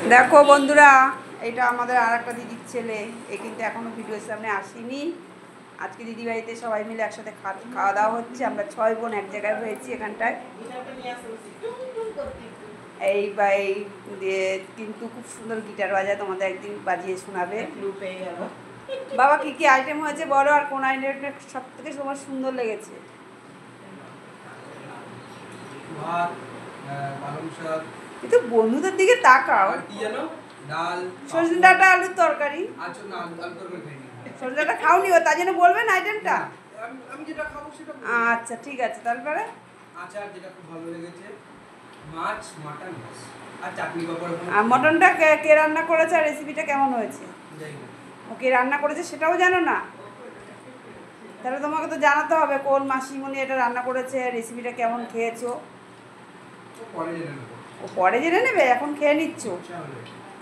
দেখো বন্ধুরা, এটা আমাদের আর একটা দিদির ছেলে। এ কিন্তু এখনও ভিডিওর সামনে আসেনি। আজকে দিদি বাড়িতে সবাই মিলে একসাথে খাওয়া দাওয়া হচ্ছে। আমরা 6 বোন এক জায়গায় হয়েছি এখানটায়। এই দিয়ে কিন্তু খুব সুন্দর গিটার বাজায়, তোমাদের একদিন বাজিয়ে শোনাবে। বাবা কি কি আইটেম হয়েছে বলো, আর কোন আইটেমটা সব থেকে তোমার সুন্দর লেগেছে? কিন্তু বন্ধুদের দিকে তাকাও। সজনে ডাঁটা আলুর তরকারি। সজনে ডাঁটা খাওনি, তাই জন্য বলবেন আইটেমটা। আচ্ছা ঠিক আছে, তারপরে আচার যেটা খুব ভালো লেগেছে, মাছ, মাটন আর চাটনি পাপড়। আর মটনটা কে রান্না করেছে, আর রেসিপিটা কেমন হয়েছে? ওকে রান্না করেছে সেটাও জানো না? তাহলে তোমাকে তো জানাতে হবে কোন মাসিমণি এটা রান্না করেছে, রেসিপিটা কেমন খেয়েছো। ও পরে জেনে নেবে, এখন খেয়ে নিচ্ছ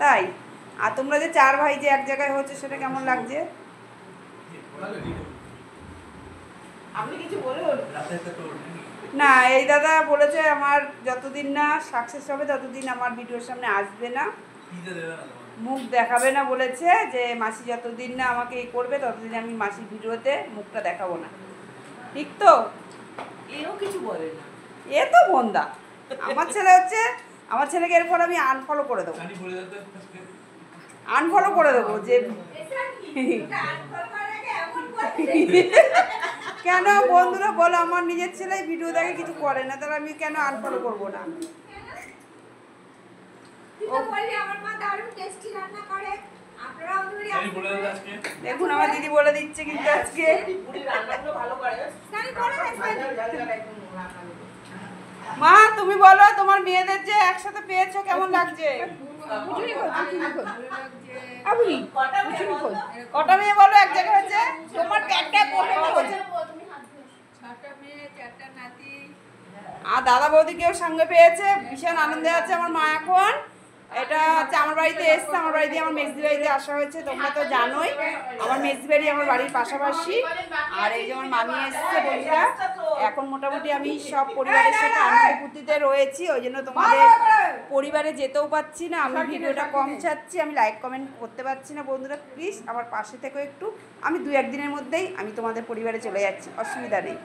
তাই? আর তোমরা যে 4 ভাই যে এক জায়গায় হচ্ছে সেটা কেমন লাগছে? না, এই দাদা বলেছে আমার যতদিন না সাকসেস হবে ততদিন আমার ভিডিওর সামনে আসবে না, মুখ দেখাবে না। বলেছে যে মাসি যতদিন না আমাকে এই করবে ততদিন আমি মাসির ভিডিওতে মুখটা দেখাবো না। ঠিক তো? এও কিছু বলে না, এ তো বন্দা। আমার ছেলে হচ্ছে, আমার ছেলেকে এরপর আমি আনফলো করে দেবো, আনফলো করে দেবো। যে কেন বন্ধুরা বলো, আমার নিজের ছেলে ভিডিও দেখে কিছু করে না, তাহলে আমি কেন আনফলো করবো না? দেখুন আমার দিদি বলে দিচ্ছে কিন্তু আজকে। মা তুমি বলো, তোমার মেয়েদের যে একসাথে পেয়েছো কেমন লাগছে? কটা মেয়ে বলো এক জায়গায় হয়েছে? তোমার আর দাদা বৌদিকেও সঙ্গে পেয়েছে, ভীষণ আনন্দে আছে আমার মা এখন। এটা হচ্ছে আমার বাড়িতে এসছে, আমার বাড়িতে আমার মেজদি বাড়িতে আসা হয়েছে। তোমরা তো জানোই আমার মেজদি বাড়ি আমার বাড়ির পাশাপাশি। আর এই যে আমার মামি এসছে বন্ধুরা। এখন মোটামুটি আমি সব পরিবারের সাথে আনন্দ ফুর্তিতে রয়েছি, ওই জন্য তোমাদের পরিবারে যেতেও পাচ্ছি না। আমি ভিডিওটা কম ছাড়ছি, আমি লাইক কমেন্ট করতে পারছি না। বন্ধুরা প্লিজ আমার পাশে থেকেও একটু। আমি 2-1 দিনের মধ্যেই আমি তোমাদের পরিবারে চলে যাচ্ছি, অসুবিধা নেই।